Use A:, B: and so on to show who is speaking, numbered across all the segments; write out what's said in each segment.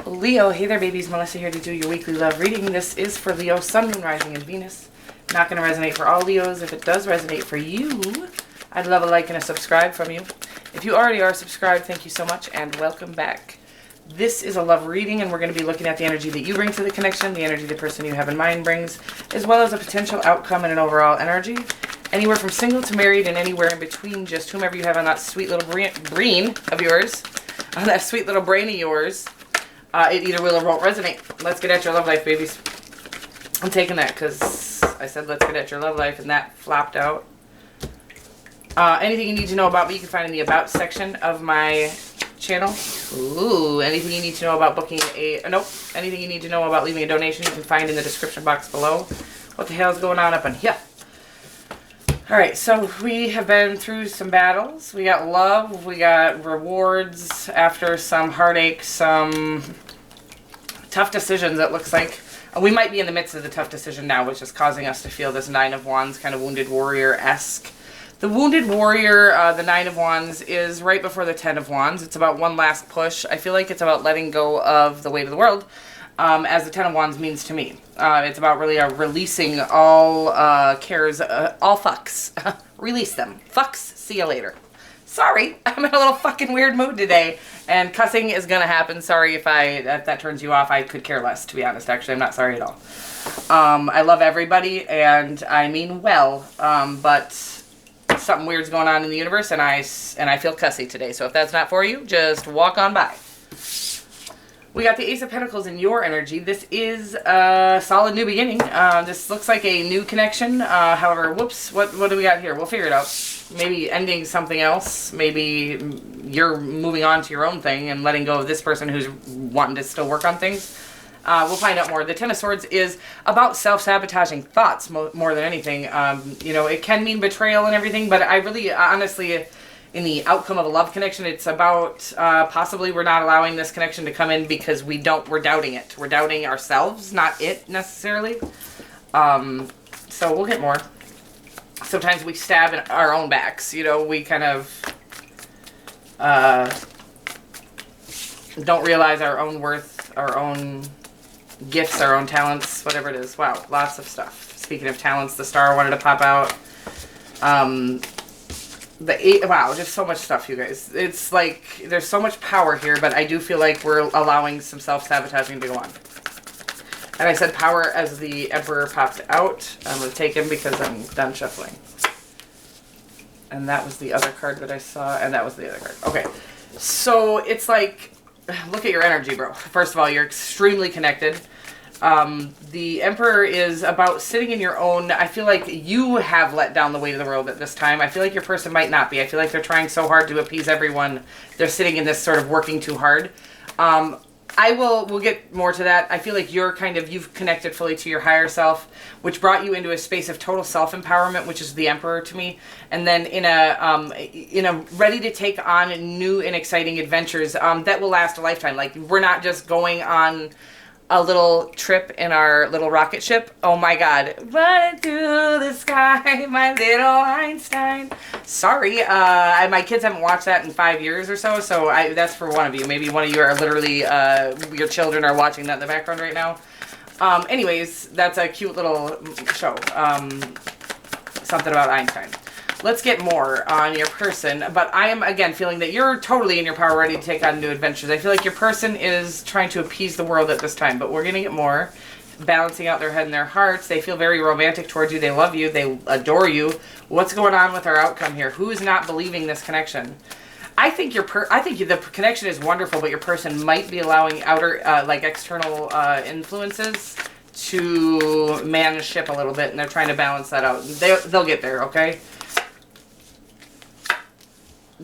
A: Leo, hey there babies, Melissa here to do your weekly love reading. This is for Leo, Sun, Moon, Rising, and Venus. Not going to resonate for all Leos. If it does resonate for you, I'd love a like and a subscribe from you. If you already are subscribed, thank you so much and welcome back. This is a love reading and we're going to be looking at the energy that you bring to the connection, the energy the person you have in mind brings, as well as a potential outcome and an overall energy. Anywhere from single to married and anywhere in between, just whomever you have on that sweet little brain of yours, on that sweet little brain of yours. It either will or won't resonate. Let's get at your love life, babies. I'm taking that because I said let's get at your love life and that flopped out. Anything you need to know about me you can find in the About section of my channel. Ooh, anything you need to know about booking anything you need to know about leaving a donation you can find in the description box below. What the hell is going on up in here? Alright, so we have been through some battles. We got love, we got rewards after some heartache, some tough decisions it looks like. We might be in the midst of the tough decision now, which is causing us to feel this Nine of Wands, kind of Wounded Warrior-esque. The Wounded Warrior, the Nine of Wands, is right before the Ten of Wands. It's about one last push. I feel like it's about letting go of the weight of the world, as the Ten of Wands means to me. It's about really releasing all cares, all fucks. Release them. Fucks, see you later. Sorry, I'm in a little fucking weird mood today, and cussing is gonna happen. Sorry if that turns you off. I could care less, to be honest. Actually, I'm not sorry at all. I love everybody, and I mean well, but something weird's going on in the universe, and I feel cussy today. So if that's not for you, just walk on by. We got the Ace of Pentacles in your energy. This is a solid new beginning. This looks like a new connection. However, whoops, what do we got here? We'll figure it out. Maybe ending something else. Maybe you're moving on to your own thing and letting go of this person who's wanting to still work on things. We'll find out more. The Ten of Swords is about self-sabotaging thoughts more than anything. You know, it can mean betrayal and everything, but I really, honestly, in the outcome of a love connection, it's about possibly we're not allowing this connection to come in because we're doubting it. We're doubting ourselves, not it necessarily. So we'll get more. Sometimes we stab in our own backs, you know, we kind of don't realize our own worth, our own gifts, our own talents, whatever it is. Wow, lots of stuff. Speaking of talents, the star wanted to pop out. Wow, just so much stuff, you guys. It's like there's so much power here, but I do feel like we're allowing some self-sabotaging to go on. And I said power as the Emperor popped out. I'm going to take him because I'm done shuffling. And that was the other card that I saw, and that was the other card. Okay, so it's like, look at your energy, bro. First of all, you're extremely connected. The Emperor is about sitting in your own. I feel like you have let down the weight of the world at this time. I feel like your person might not be. I feel like they're trying so hard to appease everyone. They're sitting in this sort of working too hard. We'll get more to that. I feel like you've connected fully to your higher self, which brought you into a space of total self-empowerment, which is the Emperor to me. And then in a ready to take on new and exciting adventures, that will last a lifetime. Like, we're not just going on a little trip in our little rocket ship. Oh my God. Running through the sky, my little Einstein. Sorry, my kids haven't watched that in 5 years or so, so that's for one of you. Maybe one of you are literally, your children are watching that in the background right now. Anyways, that's a cute little show. Something about Einstein. Let's get more on your person, but I am, again, feeling that you're totally in your power, ready to take on new adventures. I feel like your person is trying to appease the world at this time, but we're going to get more. Balancing out their head and their hearts. They feel very romantic towards you. They love you. They adore you. What's going on with our outcome here? Who's not believing this connection? I think the connection is wonderful, but your person might be allowing outer, external influences to man the ship a little bit, and they're trying to balance that out. They'll get there, okay?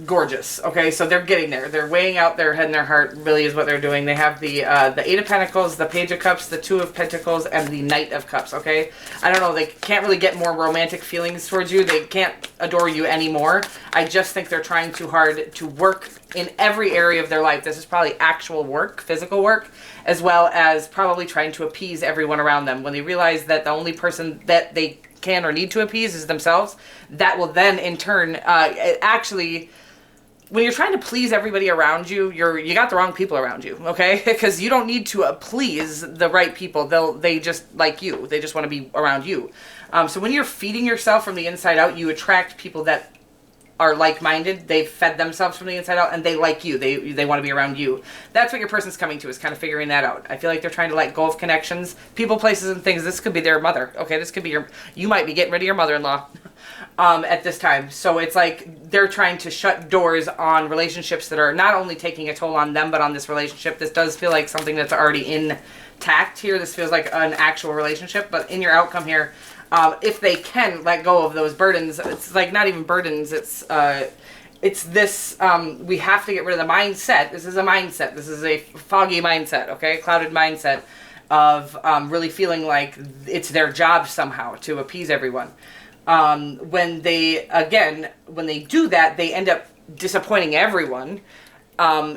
A: Gorgeous. Okay, so they're getting there. They're weighing out their head and their heart, really is what they're doing. They have the Eight of Pentacles, the Page of Cups, the Two of Pentacles, and the Knight of Cups, okay? I don't know, they can't really get more romantic feelings towards you. They can't adore you anymore. I just think they're trying too hard to work in every area of their life. This is probably actual work, physical work, as well as probably trying to appease everyone around them. When they realize that the only person that they can or need to appease is themselves, that will then, in turn, actually when you're trying to please everybody around you, you got the wrong people around you, okay? Because you don't need to please the right people. They just like you. They just want to be around you. So when you're feeding yourself from the inside out, you attract people that are like-minded. They've fed themselves from the inside out, and they like you. They want to be around you. That's what your person's coming to, is kind of figuring that out. I feel like they're trying to let go of connections, people, places, and things. This could be their mother. Okay, this could be you might be getting rid of your mother-in-law at this time. So it's like they're trying to shut doors on relationships that are not only taking a toll on them, but on this relationship. This does feel like something that's already intact here. This feels like an actual relationship, but in your outcome here, if they can let go of those burdens, it's like not even burdens. It's this, we have to get rid of the mindset. This is a mindset. This is a foggy mindset, okay? Clouded mindset of really feeling like it's their job somehow to appease everyone. When they do that, they end up disappointing everyone,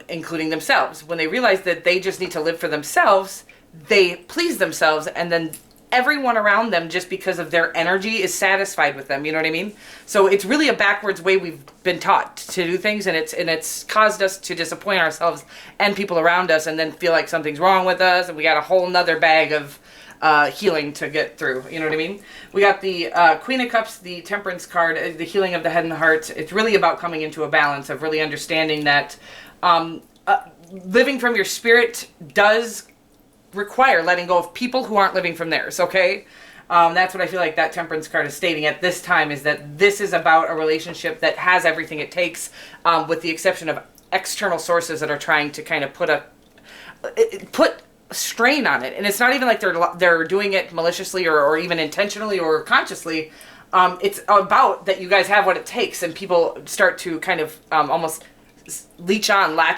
A: including themselves. When they realize that they just need to live for themselves, they please themselves, and then everyone around them, just because of their energy, is satisfied with them. You know what I mean? So it's really a backwards way we've been taught to do things, and it's caused us to disappoint ourselves and people around us, and then feel like something's wrong with us, and we got a whole nother bag of healing to get through. You know what I mean? We got the Queen of Cups, the Temperance card, the healing of the head and the heart. It's really about coming into a balance of really understanding that living from your spirit does require letting go of people who aren't living from theirs, okay? That's what I feel like that Temperance card is stating at this time, is that this is about a relationship that has everything it takes, with the exception of external sources that are trying to kind of put strain on it. And it's not even like they're doing it maliciously or even intentionally or consciously. It's about that you guys have what it takes, and people start to kind of almost latch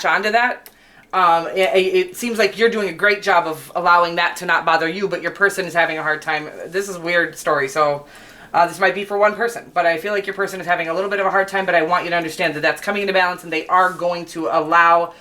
A: on to that. It seems like you're doing a great job of allowing that to not bother you, but your person is having a hard time. This is a weird story, so this might be for one person, but I feel like your person is having a little bit of a hard time, but I want you to understand that that's coming into balance, and they are going to allow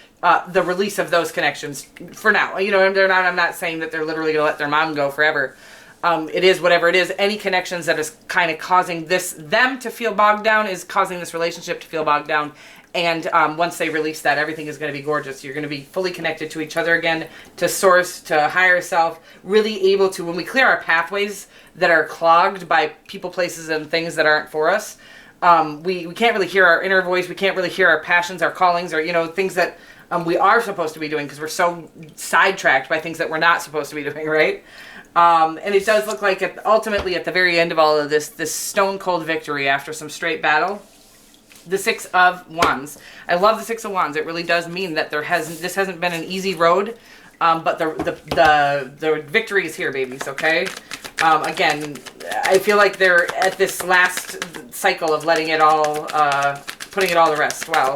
A: the release of those connections for now. You know, I'm not saying that they're literally going to let their mom go forever. It is whatever it is. Any connections that is kind of causing them to feel bogged down is causing this relationship to feel bogged down. And once they release that, everything is going to be gorgeous. You're going to be fully connected to each other again, to source, to higher self, really able to, when we clear our pathways that are clogged by people, places, and things that aren't for us, we can't really hear our inner voice. We can't really hear our passions, our callings, or, you know, things that we are supposed to be doing, because we're so sidetracked by things that we're not supposed to be doing, right? And it does look like ultimately at the very end of all of this stone cold victory after some straight battle. The Six of Wands. I love the Six of Wands. It really does mean that this hasn't been an easy road, but the victory is here, babies. Okay. Again, I feel like they're at this last cycle of letting it all, putting it all to rest. Wow,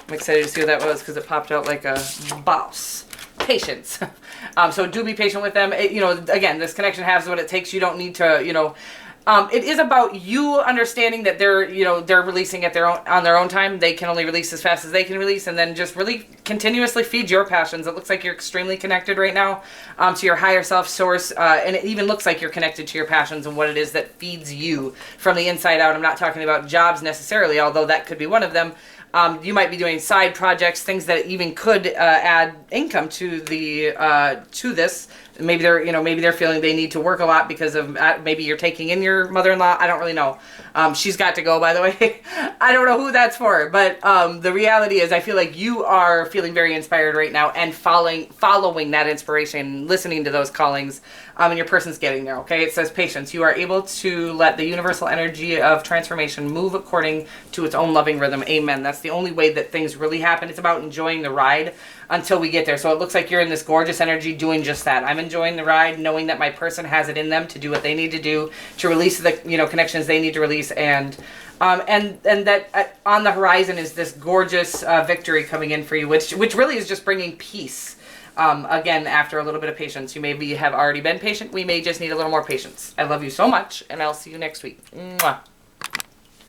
A: I'm excited to see what that was, because it popped out like a boss. Patience. So do be patient with them. You know, again, this connection has what it takes. You don't need to, you know. It is about you understanding that they're releasing on their own time. They can only release as fast as they can release, and then just really continuously feed your passions. It looks like you're extremely connected right now to your higher self source, and it even looks like you're connected to your passions and what it is that feeds you from the inside out. I'm not talking about jobs necessarily, although that could be one of them. You might be doing side projects, things that even could add income to this. Maybe they're feeling they need to work a lot because of maybe you're taking in your mother-in-law. I don't really know. She's got to go, by the way. I don't know who that's for, but the reality is I feel like you are feeling very inspired right now and following that inspiration, listening to those callings, and your person's getting there, okay? It says patience. You are able to let the universal energy of transformation move according to its own loving rhythm. Amen. That's the only way that things really happen. It's about enjoying the ride until we get there. So it looks like you're in this gorgeous energy doing just that. I'm enjoying the ride, knowing that my person has it in them to do what they need to do, to release the connections they need to release, and that on the horizon is this gorgeous victory coming in for you, which really is just bringing peace. Again, after a little bit of patience. You maybe have already been patient. We may just need a little more patience. I love you so much, and I'll see you next week. Mwah.